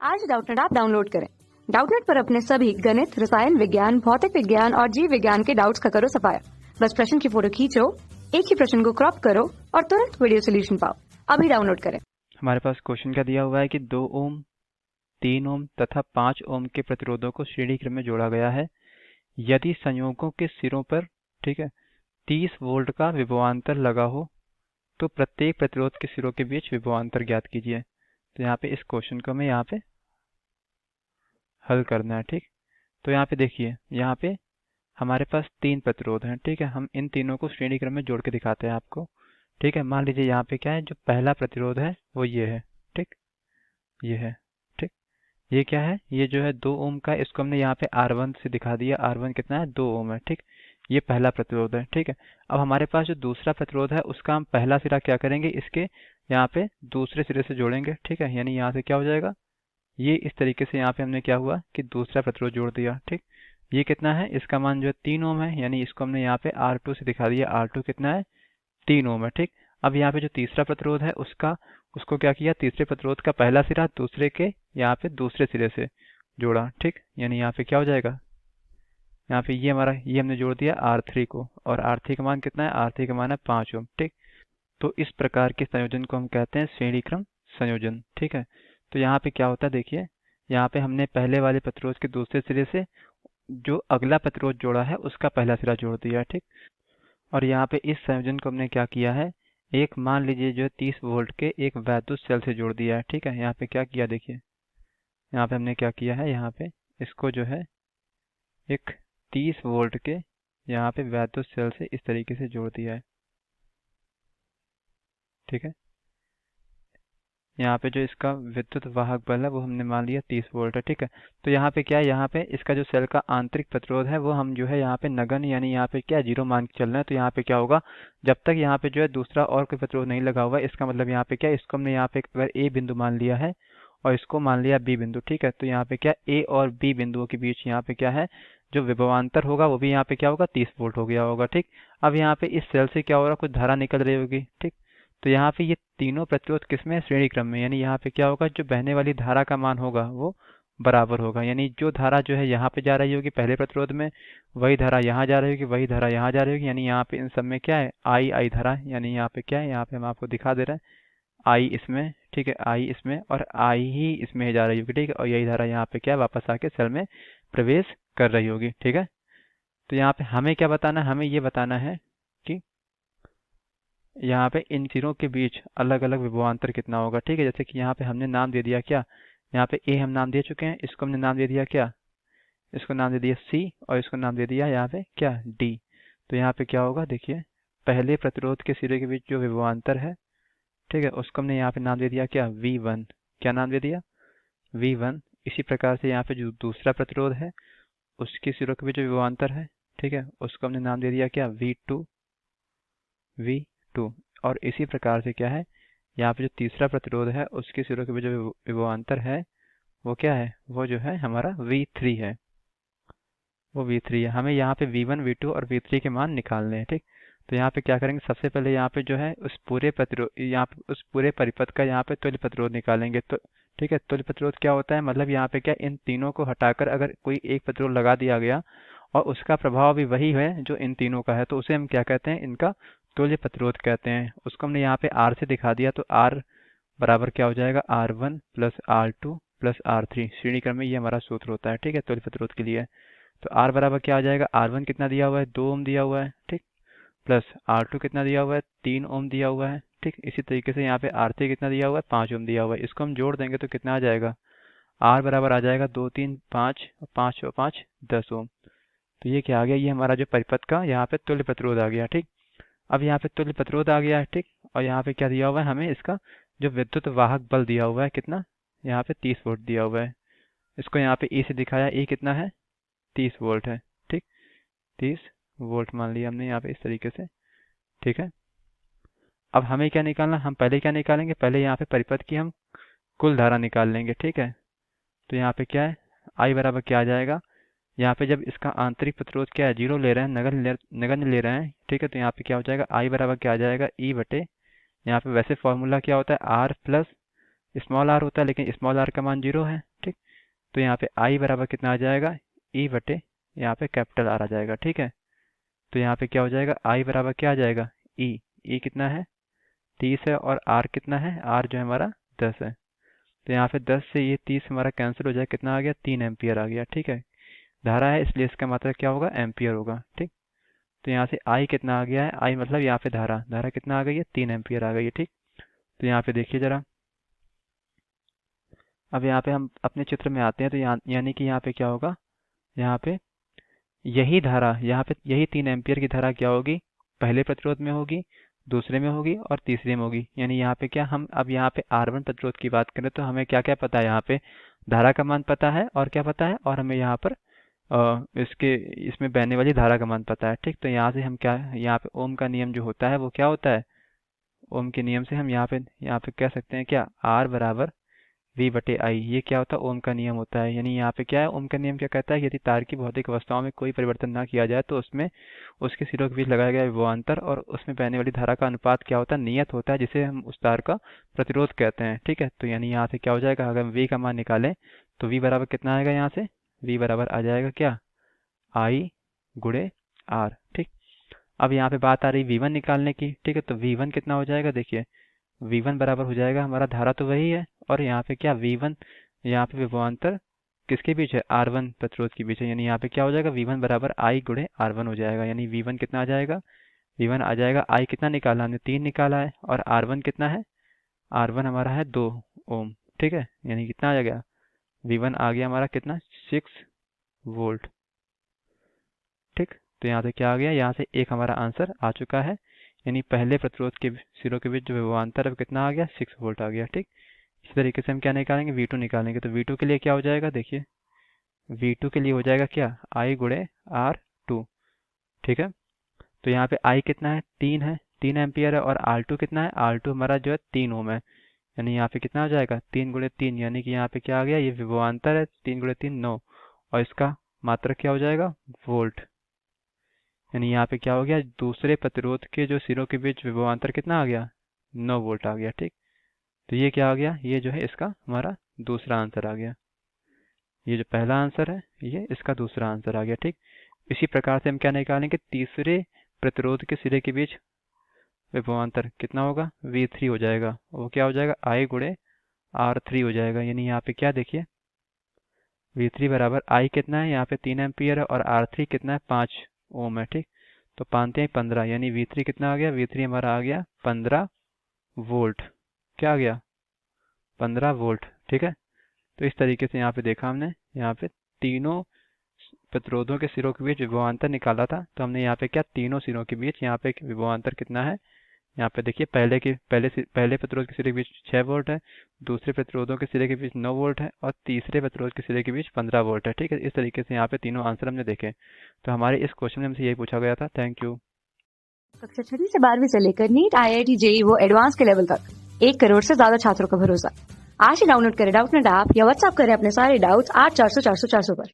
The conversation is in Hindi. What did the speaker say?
आज डाउटनेट ऐप डाउनलोड करें। डाउटनेट पर अपने सभी गणित, रसायन विज्ञान, भौतिक विज्ञान और जीव विज्ञान के डाउट्स का करो सफाया। बस प्रश्न की फोटो खींचो, एक ही प्रश्न को क्रॉप करो और तुरंत वीडियो सोल्यूशन पाओ। अभी डाउनलोड करें। हमारे पास क्वेश्चन क्या दिया हुआ है कि 2 ओम, 3 ओम तथा 5 ओम के प्रतिरोधों को श्रेणी क्रम में जोड़ा गया है। यदि संयोगों के सिरों पर 30 वोल्ट का विभवांतर लगा हो तो प्रत्येक प्रतिरोध के सिरों के बीच विभवांतर ज्ञात कीजिए। तो यहाँ पे इस क्वेश्चन को हमें यहाँ पे हल करना है। ठीक, तो यहाँ पे देखिए, यहाँ पे हमारे पास 3 प्रतिरोध हैं। ठीक है, हम इन तीनों को श्रेणी क्रम में जोड़ के दिखाते हैं आपको। ठीक है, मान लीजिए यहाँ पे क्या है, जो पहला प्रतिरोध है वो ये है। ठीक, ये है। ठीक, ये क्या है, ये जो है 2 ओम का, इसको हमने यहाँ पे R1 से दिखा दिया। R1 कितना है, 2 ओम है। ठीक, ये पहला प्रतिरोध है। ठीक है, अब हमारे पास जो दूसरा प्रतिरोध है उसका हम पहला सिरा क्या करेंगे, इसके यहाँ पे दूसरे सिरे से जोड़ेंगे। ठीक है, यानी यहाँ से क्या हो जाएगा, ये इस तरीके से यहाँ पे हमने क्या हुआ कि दूसरा प्रतिरोध जोड़ दिया। ठीक, ये कितना है, इसका मान जो है 3 ओम है, यानी इसको हमने यहाँ पे R2 से दिखा दिया। R2 कितना है, 3 ओम है। ठीक, अब यहाँ पे जो तीसरा प्रतिरोध है उसको क्या किया, तीसरे प्रतिरोध का पहला सिरा दूसरे के यहाँ पे दूसरे सिरे से जोड़ा। ठीक, यानी यहाँ पे क्या हो जाएगा, यहाँ पे ये हमने जोड़ दिया R3 को, और R3 का मान कितना है, R3 का मान है 5 ओम। ठीक, तो इस प्रकार के संयोजन को हम कहते हैं श्रेणी क्रम संयोजन। ठीक है, तो यहाँ पे क्या होता है, देखिए यहाँ पे हमने पहले वाले प्रतिरोध के दूसरे सिरे से जो अगला प्रतिरोध जोड़ा है उसका पहला सिरा जोड़ दिया। ठीक, और यहाँ पे इस संयोजन को हमने क्या किया है, एक मान लीजिए जो है 30 वोल्ट के एक वैद्युत सेल से जोड़ दिया है। ठीक है, यहाँ पे क्या किया, देखिए यहाँ पे हमने क्या किया है, यहाँ पे इसको जो है एक 30 वोल्ट के यहाँ पे वैद्युत सेल से इस तरीके से जोड़ दिया है। ठीक है, यहाँ पे जो इसका विद्युत वाहक बल है वो हमने मान लिया 30 वोल्ट है। ठीक है, तो यहाँ पे क्या है, यहाँ पे इसका जो सेल का आंतरिक प्रतिरोध है वो हम जो है यहाँ पे नगण्य, यानी यहाँ पे क्या 0 मान के चल रहे हैं। तो यहाँ पे क्या होगा, जब तक यहाँ पे जो है दूसरा और कोई प्रतिरोध नहीं लगा हुआ है, इसका मतलब यहाँ पे क्या, इसको हमने यहाँ पे अगर ए बिंदु मान लिया है और इसको मान लिया बी बिंदु। ठीक है, तो यहाँ पे क्या, ए और बी बिंदुओं के बीच यहाँ पे क्या है, जो विभवांतर होगा वो भी यहाँ पे क्या होगा, 30 वोल्ट हो गया होगा। ठीक, अब यहाँ पे इस सेल से क्या हो रहा है, कुछ धारा निकल रही होगी। ठीक, तो यहाँ पे ये तीनों प्रतिरोध किसमें है, श्रेणी क्रम में, यानी यहाँ पे क्या होगा, जो बहने वाली धारा का मान होगा वो बराबर होगा। यानी जो धारा जो है यहाँ पे जा रही होगी पहले प्रतिरोध में, वही धारा यहाँ जा रही होगी, वही धारा यहाँ जा रही होगी। यानी यहाँ पे इन सब में क्या है, आई आई धारा, यानी यहाँ पे क्या है, यहाँ पे हम आपको दिखा दे रहे हैं आई इसमें। ठीक है, आई इसमें और आई ही इसमें जा रही होगी। ठीक है, और यही धारा यहाँ पे क्या है, वापस आके सेल में प्रवेश कर रही होगी। ठीक है, तो यहाँ पे हमें क्या बताना है, हमें ये बताना है कि यहाँ पे इन सिरों के बीच अलग अलग विभवांतर कितना होगा। ठीक है, जैसे कि यहाँ पे हमने नाम दे दिया क्या, यहाँ पे ए हम नाम दे चुके हैं, इसको हमने नाम दे दिया क्या, इसको नाम दे दिया सी, और इसको नाम दे दिया यहाँ पे क्या, डी। तो यहाँ पे क्या होगा, देखिए पहले प्रतिरोध के सिरे के बीच जो विभवांतर है, ठीक है, उसको हमने यहाँ पे नाम दे दिया क्या, V1। क्या नाम दे दिया, V1। इसी प्रकार से यहाँ पे जो दूसरा प्रतिरोध है उसके सिरों के बीच जो विभवांतर है, ठीक है, उसको हमने नाम दे दिया क्या, V2। V2, और इसी प्रकार से क्या है, यहाँ पे जो तीसरा प्रतिरोध है उसके सिरों के बीच जो विभवांतर है वो क्या है, वो जो है हमारा V3 है, वो V3 है। हमें यहाँ पे V1, V2 और V3 के मान निकालने हैं। ठीक, तो यहाँ पे क्या करेंगे, सबसे पहले यहाँ पे जो है उस पूरे प्रतिरोध, यहाँ पे उस पूरे परिपथ का यहाँ पे तुल्य प्रतिरोध निकालेंगे। तो ठीक है, तुल्य प्रतिरोध क्या होता है, मतलब यहाँ पे क्या, इन तीनों को हटाकर अगर कोई एक प्रतिरोध लगा दिया गया और उसका प्रभाव भी वही है जो इन तीनों का है, तो उसे हम क्या कहते हैं, इनका तुल्य प्रतिरोध कहते हैं। उसको हमने यहाँ पे R से दिखा दिया, तो R बराबर क्या हो जाएगा, R1 plus R2 plus R3। श्रेणी क्रम में ये हमारा सूत्र होता है। ठीक है, तुल्य प्रतिरोध के लिए। तो R बराबर क्या आ जाएगा, R1 कितना दिया हुआ है, 2 ओम दिया हुआ है। ठीक, प्लस R2 कितना दिया हुआ है, 3 ओम दिया हुआ है। ठीक, इसी तरीके से यहाँ पे R3 कितना दिया हुआ है, 5 ओम दिया हुआ है। इसको हम जोड़ देंगे तो कितना आ जाएगा, R बराबर आ जाएगा 2 3 5, 5 और 5 10 ओम। तो ये क्या आ गया, ये हमारा जो परिपथ का यहाँ पे तुल्य प्रतिरोध आ गया। ठीक, अब यहाँ पे तुल्य प्रतिरोध आ गया है। ठीक, और यहाँ पे क्या दिया हुआ है, हमें इसका जो विद्युत वाहक बल दिया हुआ है कितना, यहाँ पे 30 वोल्ट दिया हुआ है। इसको यहाँ पे E से दिखाया, E कितना है, 30 वोल्ट है। ठीक, 30 वोल्ट मान लिया हमने यहाँ पे इस तरीके से। ठीक है, अब हमें क्या निकालना, हम पहले क्या निकालेंगे, पहले यहाँ पे परिपथ की हम कुल धारा निकाल लेंगे। ठीक है, तो यहाँ पे क्या है, I बराबर क्या आ जाएगा, यहाँ पे जब इसका आंतरिक प्रतिरोध क्या है, 0 ले रहे हैं, नगण्य ले रहे हैं। ठीक है, तो यहाँ पे क्या हो जाएगा, I बराबर क्या आ जाएगा, E बटे, यहाँ पे वैसे फॉर्मूला क्या होता है, R प्लस स्मॉल r होता है, लेकिन स्मॉल r का मान 0 है। तो यहाँ पे I बराबर कितना आ जाएगा, E बटे यहाँ पे कैपिटल R आ जाएगा। ठीक है, तो यहाँ पे क्या हो जाएगा, I बराबर क्या आ जाएगा, E कितना है 30 है, और R कितना है, R जो है हमारा 10 है। तो यहाँ पे 10 से ये 30 हमारा कैंसिल हो जाएगा, कितना आ गया, 3 एम्पियर आ गया। ठीक है, धारा है इसलिए इसका मात्रा क्या होगा, एम्पियर होगा। ठीक, तो यहाँ से I कितना आ गया है, I मतलब यहाँ पे धारा कितना आ गई है, 3 एम्पियर आ गई है। ठीक, तो यहाँ पे देखिए जरा, अब यहाँ पे हम अपने चित्र में आते हैं, तो यानी कि यहाँ पे क्या होगा, यहाँ पे यही धारा, यहाँ पे यही 3 एम्पियर की धारा क्या होगी, पहले प्रतिरोध में होगी, दूसरे में होगी और तीसरे में होगी। यानी यहाँ पे क्या, हम अब यहाँ पे R1 प्रतिरोध की बात करें तो हमें क्या क्या पता है, यहाँ पे धारा का मान पता है, और क्या पता है, और हमें यहाँ पर इसमें बहने वाली धारा का मान पता है। ठीक, तो यहाँ से हम क्या, यहाँ पे ओम का नियम जो होता है वो क्या होता है, ओम के नियम से हम यहाँ पे कह सकते हैं क्या, R बराबर V बटे I, ये क्या होता है, ओम का नियम होता है। यानी यहाँ पे क्या है, ओम का नियम क्या कहता है, यदि तार की भौतिक अवस्थाओं में कोई परिवर्तन ना किया जाए तो उसमें उसके सिरों के बीच लगाया गया विभवांतर और उसमें बहने वाली धारा का अनुपात क्या होता है, नियत होता है, जिसे हम उस तार का प्रतिरोध कहते हैं। ठीक है, तो यानी यहाँ से क्या हो जाएगा, अगर हम V का मान निकालें तो V बराबर कितना आएगा, यहाँ से V बराबर आ जाएगा क्या, I गुणे R। ठीक, अब यहाँ पे बात आ रही V1 निकालने की। ठीक है, तो V1 कितना हो जाएगा, देखिए V1 बराबर हो जाएगा, हमारा धारा तो वही है, और यहाँ पे क्या V1, यहाँ पे विभवांतर किसके बीच है, R1 प्रतिरोध के बीच है। यानी यहाँ पे क्या हो जाएगा, V1 बराबर I गुणे R1 हो जाएगा। यानी V1 कितना आ जाएगा, V1 आ जाएगा, I कितना निकाला हमने, 3 निकाला है, और R1 कितना है, R1 हमारा है 2 ओम। ठीक है, यानी कितना आ गया, V1 आ गया हमारा कितना, 6 वोल्ट। ठीक, तो यहाँ से क्या आ गया, यहाँ से एक हमारा आंसर आ चुका है। यानी पहले प्रतिरोध के सिरों के बीच जो विभवांतर है वो कितना आ गया, 6 वोल्ट आ गया। ठीक, इस तरीके से हम क्या निकालेंगे, V2 निकालेंगे। तो V2 के लिए क्या हो जाएगा, देखिए V2 के लिए हो जाएगा क्या, I गुणे R2। ठीक है, तो यहाँ पे I कितना है, 3 है, 3 एम्पियर है, और R2 कितना है, R2 हमारा जो है 3 ओम है। यानी यहाँ पे कितना हो जाएगा, 3 गुणे 3, यानी कि यहाँ पे क्या आ गया, ये विभवांतर है, 3 गुणे 3 9, और इसका मात्रक क्या हो जाएगा, वोल्ट। यानी यहाँ पे क्या हो गया, दूसरे प्रतिरोध के जो सिरों के बीच विभवांतर कितना आ गया, 9 वोल्ट आ गया। ठीक, तो ये क्या आ गया, ये जो है इसका हमारा दूसरा आंसर आ गया। ये जो पहला आंसर है ये इसका दूसरा आंसर आ गया। ठीक, इसी प्रकार से हम क्या निकालेंगे, तीसरे प्रतिरोध के सिरे के बीच विभवांतर कितना होगा, V3 हो जाएगा, वो क्या हो जाएगा, I गुणे R3 हो जाएगा। यानी यहाँ पे क्या देखिए, V3 बराबर I कितना है, यहाँ पे 3 एम्पियर है, और R3 कितना है, 5 ओम है। ठीक, तो 5 हैं 15, यानी V3 कितना आ गया, V3 हमारा आ गया 15 वोल्ट। क्या आ गया, 15 वोल्ट। ठीक है, तो इस तरीके से यहाँ पे देखा हमने, यहाँ पे तीनों प्रतिरोधों के सिरों के बीच विभवांतर निकाला था। तो हमने यहाँ पे क्या, तीनों सिरों के बीच यहाँ पे विभवांतर कितना है, यहाँ पे देखिए पहले प्रतिरोध के सिरे के बीच 6 वोल्ट है, दूसरे प्रतिरोधों के सिरे के बीच 9 वोल्ट है, और तीसरे प्रतिरोध के सिरे के बीच 15 वोल्ट है। ठीक है, इस तरीके से यहाँ पे तीनों आंसर हमने देखे। तो हमारे इस क्वेश्चन में हमसे यही पूछा गया था। Thank you. कक्षा 6 से 12वीं से लेकर नीट, IIT, JEE वो एडवांस के लेवल तक 1 करोड़ से ज्यादा छात्रों का भरोसा। आज ही डाउनलोड करें डाउटनेट ऐप या व्हाट्सएप करें अपने सारे डाउट्स 8400 400 400 पर।